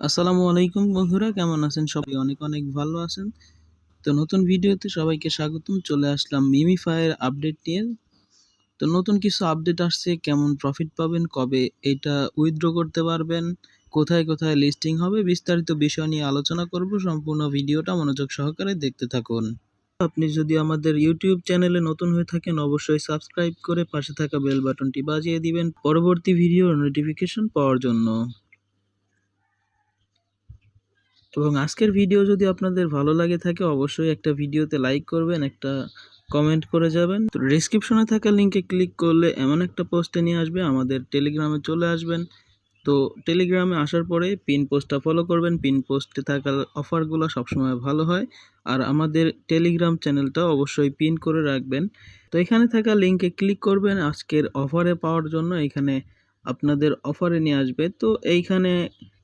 আসসালামু আলাইকুম বন্ধুরা, কেমন আছেন? সবাই অনেক অনেক ভালো আছেন। তো নতুন ভিডিওতে সবাইকে স্বাগতম। চলে আসলাম মিমিফাইয়ের আপডেট নিয়ে। তো নতুন কিছু আপডেট আসছে, কেমন প্রফিট পাবেন, কবে এটা উইথড্র করতে পারবেন, কোথায় কোথায় লিস্টিং হবে, বিস্তারিত বিষয় নিয়ে আলোচনা করব। সম্পূর্ণ ভিডিওটা মনোযোগ সহকারে দেখতে থাকুন। আপনি যদি আমাদের ইউটিউব চ্যানেলে নতুন হয়ে থাকেন, অবশ্যই সাবস্ক্রাইব করে পাশে থাকা বেল বাটনটি বাজিয়ে দিবেন পরবর্তী ভিডিওর নোটিফিকেশন পাওয়ার জন্য। এবং আজকের ভিডিও যদি আপনাদের ভালো লাগে থাকে, অবশ্যই একটা ভিডিওতে লাইক করবেন, একটা কমেন্ট করে যাবেন। তো ডেসক্রিপশনে থাকা লিঙ্কে ক্লিক করলে এমন একটা পোস্টে নিয়ে আসবে, আমাদের টেলিগ্রামে চলে আসবেন। তো টেলিগ্রামে আসার পরে পিন পোস্টটা ফলো করবেন। পিন পোস্টে থাকা অফারগুলো সবসময় ভালো হয়। আর আমাদের টেলিগ্রাম চ্যানেলটা অবশ্যই পিন করে রাখবেন। তো এখানে থাকা লিঙ্কে ক্লিক করবেন আজকের অফারে পাওয়ার জন্য। এখানে আপনাদের অফারে নিয়ে আসবে। তো এইখানে